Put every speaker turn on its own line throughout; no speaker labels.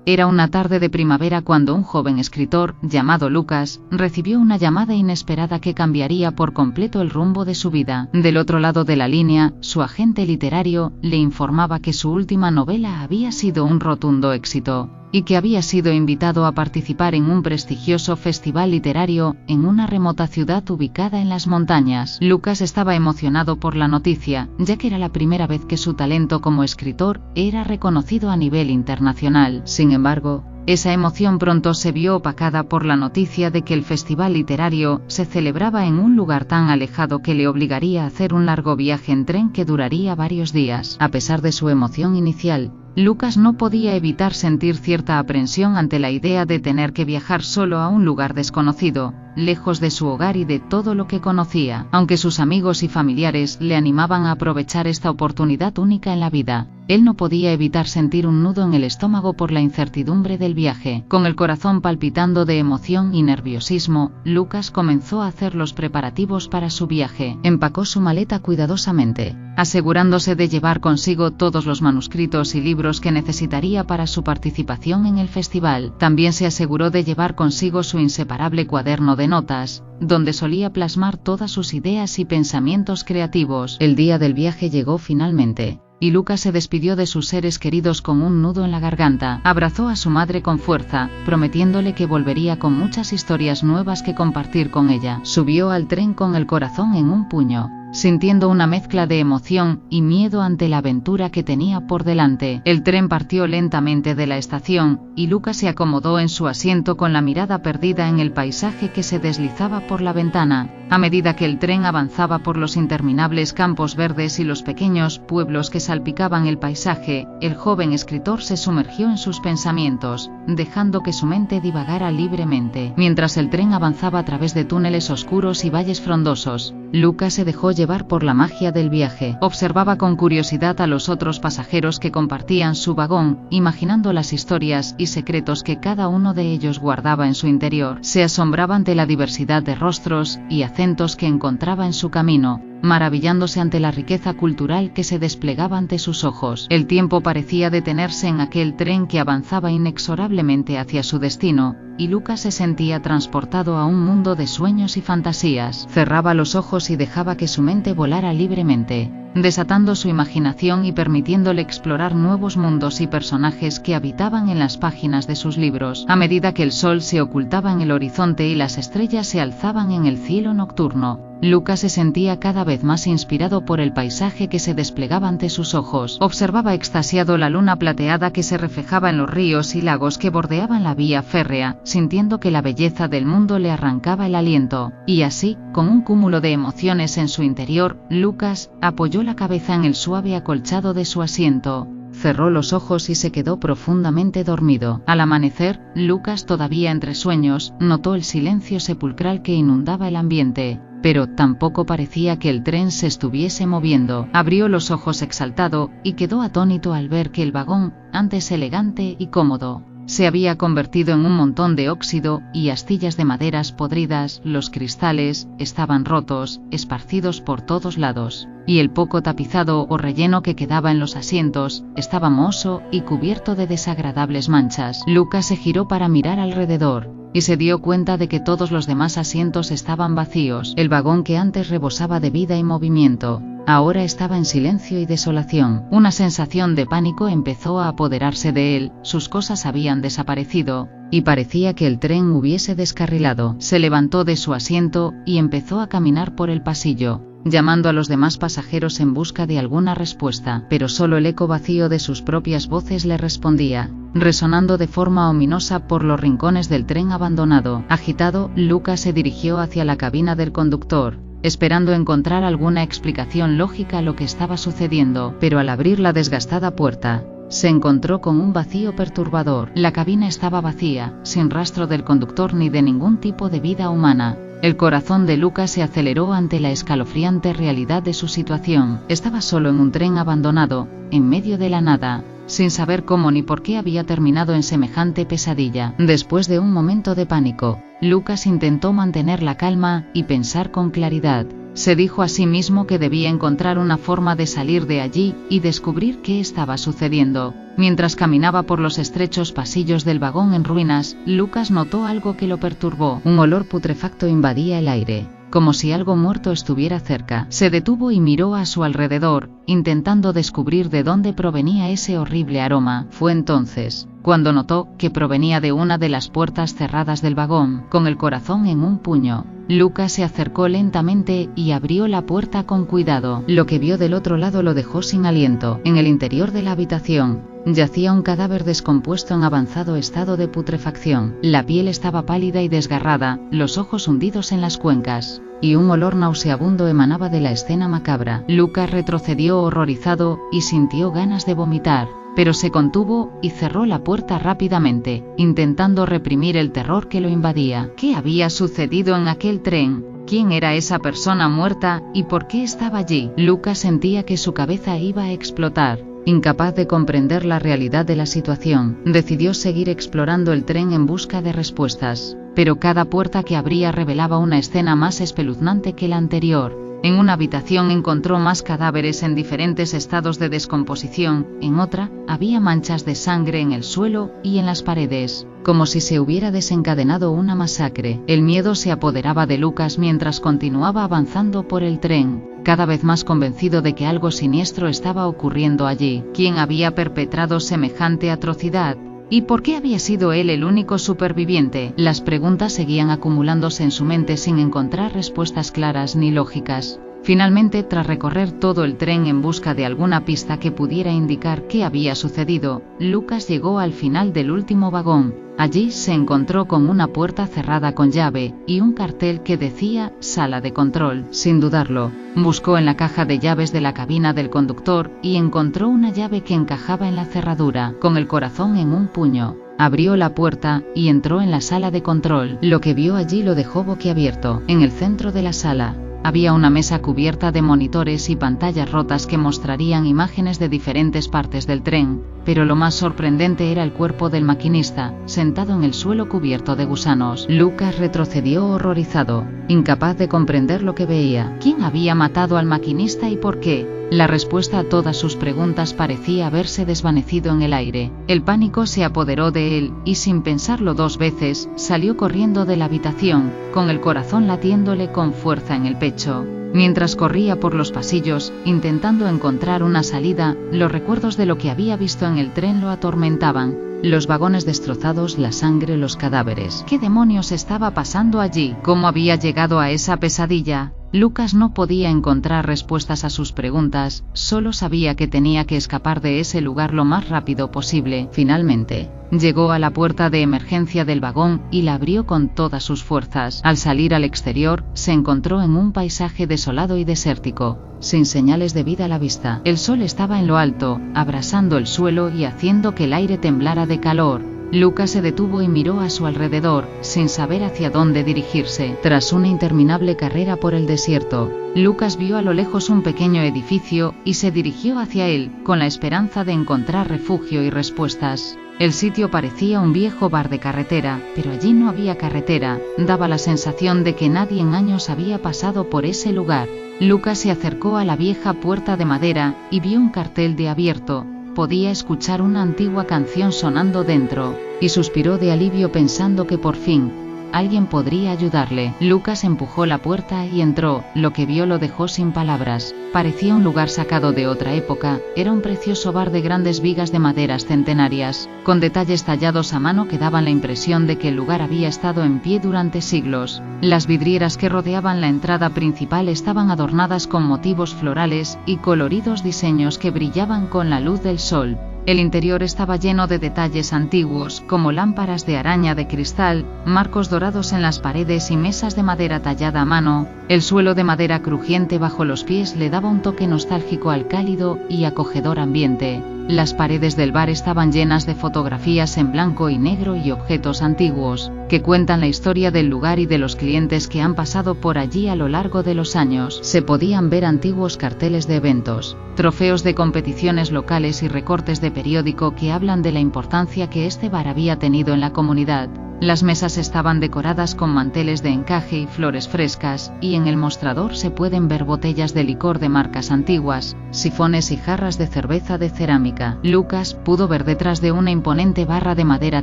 Era una tarde de primavera cuando un joven escritor, llamado Lucas, recibió una llamada inesperada que cambiaría por completo el rumbo de su vida. Del otro lado de la línea, su agente literario le informaba que su última novela había sido un rotundo éxito, y que había sido invitado a participar en un prestigioso festival literario en una remota ciudad ubicada en las montañas. Lucas estaba emocionado por la noticia, ya que era la primera vez que su talento como escritor era reconocido a nivel internacional. Sin embargo, esa emoción pronto se vio opacada por la noticia de que el festival literario se celebraba en un lugar tan alejado que le obligaría a hacer un largo viaje en tren que duraría varios días. A pesar de su emoción inicial, Lucas no podía evitar sentir cierta aprensión ante la idea de tener que viajar solo a un lugar desconocido, lejos de su hogar y de todo lo que conocía. Aunque sus amigos y familiares le animaban a aprovechar esta oportunidad única en la vida, él no podía evitar sentir un nudo en el estómago por la incertidumbre del viaje. Con el corazón palpitando de emoción y nerviosismo, Lucas comenzó a hacer los preparativos para su viaje. Empacó su maleta cuidadosamente, asegurándose de llevar consigo todos los manuscritos y libros que necesitaría para su participación en el festival. También se aseguró de llevar consigo su inseparable cuaderno de notas, donde solía plasmar todas sus ideas y pensamientos creativos. El día del viaje llegó finalmente, y Lucas se despidió de sus seres queridos con un nudo en la garganta. Abrazó a su madre con fuerza, prometiéndole que volvería con muchas historias nuevas que compartir con ella. Subió al tren con el corazón en un puño, sintiendo una mezcla de emoción y miedo ante la aventura que tenía por delante. El tren partió lentamente de la estación, y Lucas se acomodó en su asiento con la mirada perdida en el paisaje que se deslizaba por la ventana. A medida que el tren avanzaba por los interminables campos verdes y los pequeños pueblos que salpicaban el paisaje, el joven escritor se sumergió en sus pensamientos, dejando que su mente divagara libremente. Mientras el tren avanzaba a través de túneles oscuros y valles frondosos, Lucas se dejó llevar por la magia del viaje. Observaba con curiosidad a los otros pasajeros que compartían su vagón, imaginando las historias y secretos que cada uno de ellos guardaba en su interior. Se asombraba ante la diversidad de rostros y acentos que encontraba en su camino, maravillándose ante la riqueza cultural que se desplegaba ante sus ojos. El tiempo parecía detenerse en aquel tren que avanzaba inexorablemente hacia su destino, y Lucas se sentía transportado a un mundo de sueños y fantasías. Cerraba los ojos y dejaba que su mente volara libremente, desatando su imaginación y permitiéndole explorar nuevos mundos y personajes que habitaban en las páginas de sus libros. A medida que el sol se ocultaba en el horizonte y las estrellas se alzaban en el cielo nocturno, Lucas se sentía cada vez más inspirado por el paisaje que se desplegaba ante sus ojos. Observaba extasiado la luna plateada que se reflejaba en los ríos y lagos que bordeaban la vía férrea, sintiendo que la belleza del mundo le arrancaba el aliento. Y así, con un cúmulo de emociones en su interior, Lucas apoyó la cabeza en el suave acolchado de su asiento, cerró los ojos y se quedó profundamente dormido. Al amanecer, Lucas, todavía entre sueños, notó el silencio sepulcral que inundaba el ambiente, pero tampoco parecía que el tren se estuviese moviendo. Abrió los ojos exaltado, y quedó atónito al ver que el vagón, antes elegante y cómodo, se había convertido en un montón de óxido y astillas de maderas podridas. Los cristales estaban rotos, esparcidos por todos lados, y el poco tapizado o relleno que quedaba en los asientos estaba mohoso y cubierto de desagradables manchas. Lucas se giró para mirar alrededor, y se dio cuenta de que todos los demás asientos estaban vacíos. El vagón, que antes rebosaba de vida y movimiento, ahora estaba en silencio y desolación. Una sensación de pánico empezó a apoderarse de él. Sus cosas habían desaparecido, y parecía que el tren hubiese descarrilado. Se levantó de su asiento y empezó a caminar por el pasillo, llamando a los demás pasajeros en busca de alguna respuesta, pero solo el eco vacío de sus propias voces le respondía, resonando de forma ominosa por los rincones del tren abandonado. Agitado, Lucas se dirigió hacia la cabina del conductor, esperando encontrar alguna explicación lógica a lo que estaba sucediendo, pero al abrir la desgastada puerta, se encontró con un vacío perturbador. La cabina estaba vacía, sin rastro del conductor ni de ningún tipo de vida humana. El corazón de Lucas se aceleró ante la escalofriante realidad de su situación. Estaba solo en un tren abandonado, en medio de la nada, sin saber cómo ni por qué había terminado en semejante pesadilla. Después de un momento de pánico, Lucas intentó mantener la calma y pensar con claridad. Se dijo a sí mismo que debía encontrar una forma de salir de allí y descubrir qué estaba sucediendo. Mientras caminaba por los estrechos pasillos del vagón en ruinas, Lucas notó algo que lo perturbó. Un olor putrefacto invadía el aire, como si algo muerto estuviera cerca. Se detuvo y miró a su alrededor, intentando descubrir de dónde provenía ese horrible aroma. Fue entonces cuando notó que provenía de una de las puertas cerradas del vagón. Con el corazón en un puño, Lucas se acercó lentamente y abrió la puerta con cuidado. Lo que vio del otro lado lo dejó sin aliento. En el interior de la habitación yacía un cadáver descompuesto en avanzado estado de putrefacción. La piel estaba pálida y desgarrada, los ojos hundidos en las cuencas, y un olor nauseabundo emanaba de la escena macabra. Lucas retrocedió horrorizado y sintió ganas de vomitar, pero se contuvo y cerró la puerta rápidamente, intentando reprimir el terror que lo invadía. ¿Qué había sucedido en aquel tren? ¿Quién era esa persona muerta y por qué estaba allí? Lucas sentía que su cabeza iba a explotar. Incapaz de comprender la realidad de la situación, decidió seguir explorando el tren en busca de respuestas, pero cada puerta que abría revelaba una escena más espeluznante que la anterior. En una habitación encontró más cadáveres en diferentes estados de descomposición, en otra, había manchas de sangre en el suelo y en las paredes, como si se hubiera desencadenado una masacre. El miedo se apoderaba de Lucas mientras continuaba avanzando por el tren, cada vez más convencido de que algo siniestro estaba ocurriendo allí. ¿Quién había perpetrado semejante atrocidad? ¿Y por qué había sido él el único superviviente? Las preguntas seguían acumulándose en su mente sin encontrar respuestas claras ni lógicas. Finalmente, tras recorrer todo el tren en busca de alguna pista que pudiera indicar qué había sucedido, Lucas llegó al final del último vagón. Allí se encontró con una puerta cerrada con llave y un cartel que decía «Sala de control». Sin dudarlo, buscó en la caja de llaves de la cabina del conductor y encontró una llave que encajaba en la cerradura. Con el corazón en un puño, abrió la puerta y entró en la sala de control. Lo que vio allí lo dejó boquiabierto. En el centro de la sala había una mesa cubierta de monitores y pantallas rotas que mostrarían imágenes de diferentes partes del tren, pero lo más sorprendente era el cuerpo del maquinista, sentado en el suelo cubierto de gusanos. Lucas retrocedió horrorizado, incapaz de comprender lo que veía. ¿Quién había matado al maquinista y por qué? La respuesta a todas sus preguntas parecía haberse desvanecido en el aire. El pánico se apoderó de él, y sin pensarlo dos veces, salió corriendo de la habitación, con el corazón latiéndole con fuerza en el pecho. Mientras corría por los pasillos, intentando encontrar una salida, los recuerdos de lo que había visto en el tren lo atormentaban. Los vagones destrozados, la sangre, los cadáveres. ¿Qué demonios estaba pasando allí? ¿Cómo había llegado a esa pesadilla? Lucas no podía encontrar respuestas a sus preguntas, solo sabía que tenía que escapar de ese lugar lo más rápido posible. Finalmente, llegó a la puerta de emergencia del vagón y la abrió con todas sus fuerzas. Al salir al exterior, se encontró en un paisaje desolado y desértico, sin señales de vida a la vista. El sol estaba en lo alto, abrasando el suelo y haciendo que el aire temblara de calor. Lucas se detuvo y miró a su alrededor, sin saber hacia dónde dirigirse. Tras una interminable carrera por el desierto, Lucas vio a lo lejos un pequeño edificio y se dirigió hacia él, con la esperanza de encontrar refugio y respuestas. El sitio parecía un viejo bar de carretera, pero allí no había carretera. Daba la sensación de que nadie en años había pasado por ese lugar. Lucas se acercó a la vieja puerta de madera y vio un cartel de abierto. Podía escuchar una antigua canción sonando dentro, y suspiró de alivio pensando que por fin alguien podría ayudarle. Lucas empujó la puerta y entró. Lo que vio lo dejó sin palabras. Parecía un lugar sacado de otra época. Era un precioso bar de grandes vigas de maderas centenarias, con detalles tallados a mano que daban la impresión de que el lugar había estado en pie durante siglos. Las vidrieras que rodeaban la entrada principal estaban adornadas con motivos florales y coloridos diseños que brillaban con la luz del sol. El interior estaba lleno de detalles antiguos, como lámparas de araña de cristal, marcos dorados en las paredes y mesas de madera tallada a mano. El suelo de madera crujiente bajo los pies le daba un toque nostálgico al cálido y acogedor ambiente. Las paredes del bar estaban llenas de fotografías en blanco y negro y objetos antiguos, que cuentan la historia del lugar y de los clientes que han pasado por allí a lo largo de los años. Se podían ver antiguos carteles de eventos, trofeos de competiciones locales y recortes de periódico que hablan de la importancia que este bar había tenido en la comunidad. Las mesas estaban decoradas con manteles de encaje y flores frescas, y en el mostrador se pueden ver botellas de licor de marcas antiguas, sifones y jarras de cerveza de cerámica. Lucas pudo ver detrás de una imponente barra de madera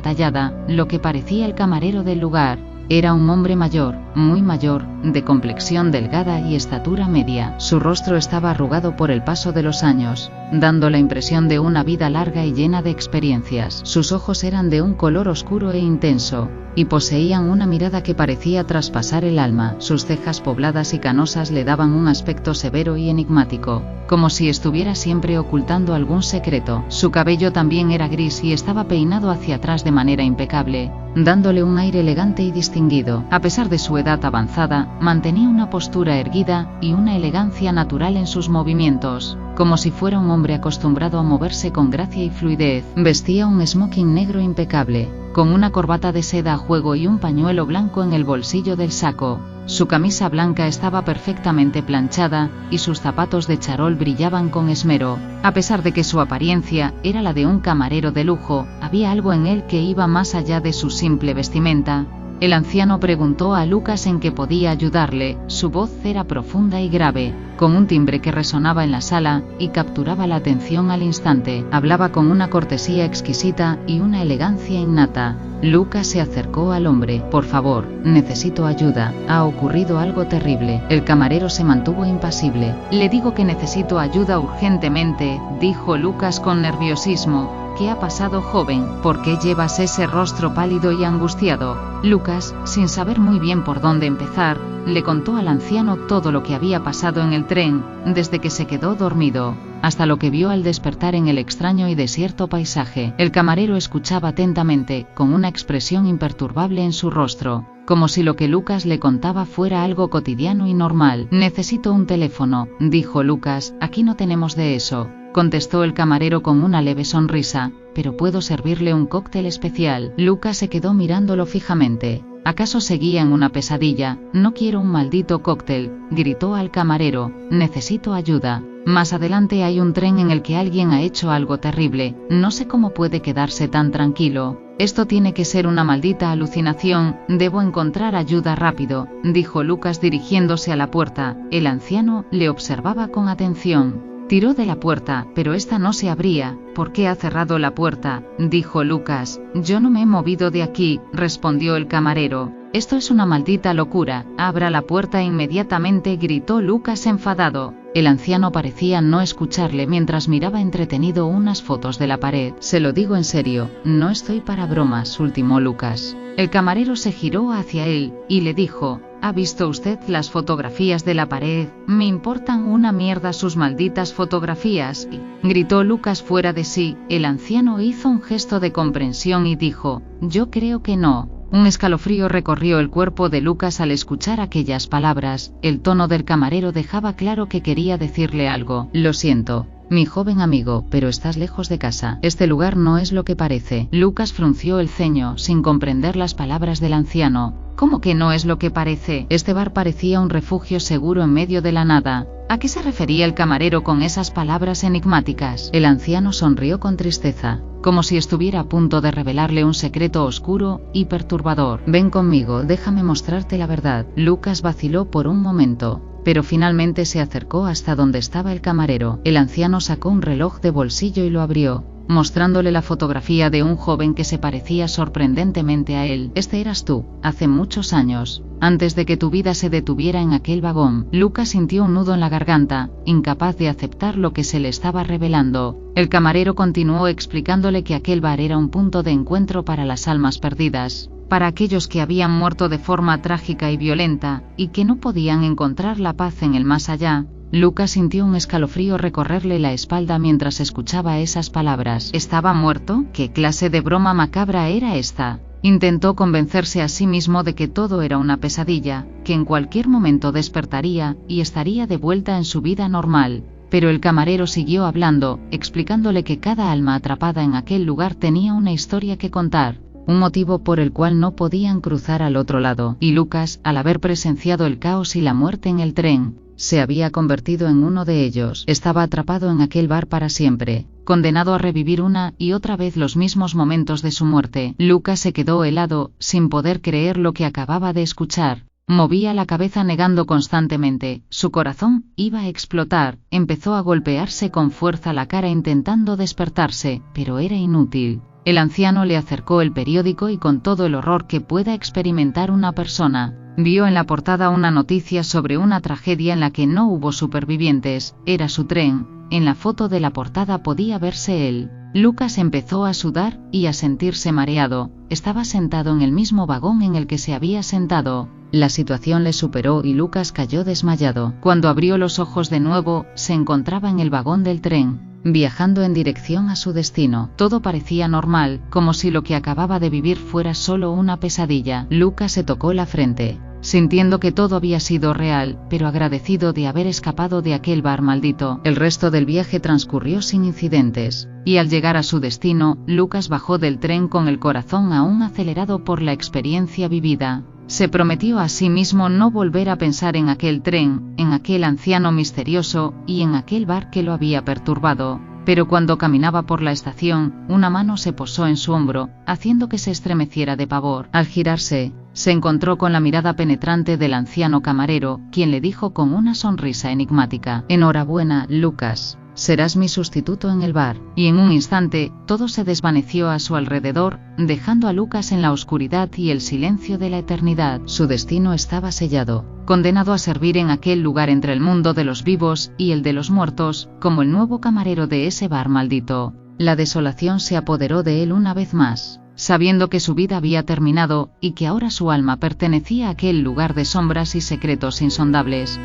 tallada, lo que parecía el camarero del lugar. Era un hombre mayor, muy mayor, de complexión delgada y estatura media. Su rostro estaba arrugado por el paso de los años, dando la impresión de una vida larga y llena de experiencias. Sus ojos eran de un color oscuro e intenso, y poseían una mirada que parecía traspasar el alma. Sus cejas pobladas y canosas le daban un aspecto severo y enigmático, como si estuviera siempre ocultando algún secreto. Su cabello también era gris y estaba peinado hacia atrás de manera impecable, dándole un aire elegante y distinguido. A pesar de su edad avanzada, mantenía una postura erguida y una elegancia natural en sus movimientos, como si fuera un hombre acostumbrado a moverse con gracia y fluidez. Vestía un smoking negro impecable, con una corbata de seda a juego y un pañuelo blanco en el bolsillo del saco. Su camisa blanca estaba perfectamente planchada, y sus zapatos de charol brillaban con esmero. A pesar de que su apariencia era la de un camarero de lujo, había algo en él que iba más allá de su simple vestimenta. El anciano preguntó a Lucas en qué podía ayudarle. Su voz era profunda y grave, con un timbre que resonaba en la sala y capturaba la atención al instante. Hablaba con una cortesía exquisita y una elegancia innata. Lucas se acercó al hombre. «Por favor, necesito ayuda. Ha ocurrido algo terrible». El camarero se mantuvo impasible. «Le digo que necesito ayuda urgentemente», dijo Lucas con nerviosismo. «¿Qué ha pasado, joven? ¿Por qué llevas ese rostro pálido y angustiado?» Lucas, sin saber muy bien por dónde empezar, le contó al anciano todo lo que había pasado en el tren, desde que se quedó dormido, hasta lo que vio al despertar en el extraño y desierto paisaje. El camarero escuchaba atentamente, con una expresión imperturbable en su rostro, como si lo que Lucas le contaba fuera algo cotidiano y normal. «Necesito un teléfono», dijo Lucas. «Aquí no tenemos de eso», contestó el camarero con una leve sonrisa. «Pero puedo servirle un cóctel especial». Lucas se quedó mirándolo fijamente. ¿Acaso seguía en una pesadilla? «No quiero un maldito cóctel», gritó al camarero. «Necesito ayuda. Más adelante hay un tren en el que alguien ha hecho algo terrible. No sé cómo puede quedarse tan tranquilo. Esto tiene que ser una maldita alucinación. Debo encontrar ayuda rápido», dijo Lucas dirigiéndose a la puerta. El anciano le observaba con atención. Tiró de la puerta, pero esta no se abría. «¿Por qué ha cerrado la puerta?», dijo Lucas. «Yo no me he movido de aquí», respondió el camarero. «Esto es una maldita locura. Abra la puerta inmediatamente», gritó Lucas enfadado. El anciano parecía no escucharle mientras miraba entretenido unas fotos de la pared. «Se lo digo en serio, no estoy para bromas», ultimó Lucas. El camarero se giró hacia él y le dijo: «¿Ha visto usted las fotografías de la pared? Me importan una mierda sus malditas fotografías», gritó Lucas fuera de sí. El anciano hizo un gesto de comprensión y dijo: «Yo creo que no». Un escalofrío recorrió el cuerpo de Lucas al escuchar aquellas palabras. El tono del camarero dejaba claro que quería decirle algo. «Lo siento, mi joven amigo, pero estás lejos de casa. Este lugar no es lo que parece». Lucas frunció el ceño, sin comprender las palabras del anciano. «¿Cómo que no es lo que parece?» Este bar parecía un refugio seguro en medio de la nada. ¿A qué se refería el camarero con esas palabras enigmáticas? El anciano sonrió con tristeza, como si estuviera a punto de revelarle un secreto oscuro y perturbador. «Ven conmigo, déjame mostrarte la verdad». Lucas vaciló por un momento, pero finalmente se acercó hasta donde estaba el camarero. El anciano sacó un reloj de bolsillo y lo abrió, mostrándole la fotografía de un joven que se parecía sorprendentemente a él. «Este eras tú, hace muchos años, antes de que tu vida se detuviera en aquel vagón». Lucas sintió un nudo en la garganta, incapaz de aceptar lo que se le estaba revelando. El camarero continuó explicándole que aquel bar era un punto de encuentro para las almas perdidas, para aquellos que habían muerto de forma trágica y violenta, y que no podían encontrar la paz en el más allá. Lucas sintió un escalofrío recorrerle la espalda mientras escuchaba esas palabras. ¿Estaba muerto? ¿Qué clase de broma macabra era esta? Intentó convencerse a sí mismo de que todo era una pesadilla, que en cualquier momento despertaría y estaría de vuelta en su vida normal. Pero el camarero siguió hablando, explicándole que cada alma atrapada en aquel lugar tenía una historia que contar, un motivo por el cual no podían cruzar al otro lado. Y Lucas, al haber presenciado el caos y la muerte en el tren, Se había convertido en uno de ellos. Estaba atrapado en aquel bar para siempre, condenado a revivir una y otra vez los mismos momentos de su muerte. Lucas se quedó helado, sin poder creer lo que acababa de escuchar. Movía la cabeza negando constantemente. Su corazón iba a explotar. Empezó a golpearse con fuerza la cara intentando despertarse, pero era inútil. El anciano le acercó el periódico y con todo el horror que pueda experimentar una persona, vio en la portada una noticia sobre una tragedia en la que no hubo supervivientes. Era su tren. En la foto de la portada podía verse él. Lucas empezó a sudar y a sentirse mareado. Estaba sentado en el mismo vagón en el que se había sentado. La situación le superó y Lucas cayó desmayado. Cuando abrió los ojos de nuevo, se encontraba en el vagón del tren, viajando en dirección a su destino. Todo parecía normal, como si lo que acababa de vivir fuera solo una pesadilla. Lucas se tocó la frente, sintiendo que todo había sido real, pero agradecido de haber escapado de aquel bar maldito. El resto del viaje transcurrió sin incidentes, y al llegar a su destino, Lucas bajó del tren con el corazón aún acelerado por la experiencia vivida. Se prometió a sí mismo no volver a pensar en aquel tren, en aquel anciano misterioso, y en aquel bar que lo había perturbado. Pero cuando caminaba por la estación, una mano se posó en su hombro, haciendo que se estremeciera de pavor. Al girarse, se encontró con la mirada penetrante del anciano camarero, quien le dijo con una sonrisa enigmática: «Enhorabuena, Lucas. Serás mi sustituto en el bar». Y en un instante, todo se desvaneció a su alrededor, dejando a Lucas en la oscuridad y el silencio de la eternidad. Su destino estaba sellado, condenado a servir en aquel lugar entre el mundo de los vivos y el de los muertos, como el nuevo camarero de ese bar maldito. La desolación se apoderó de él una vez más, sabiendo que su vida había terminado, y que ahora su alma pertenecía a aquel lugar de sombras y secretos insondables.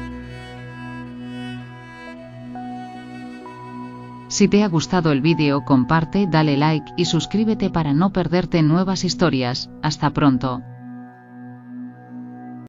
Si te ha gustado el vídeo, comparte, dale like y suscríbete para no perderte nuevas historias. Hasta pronto.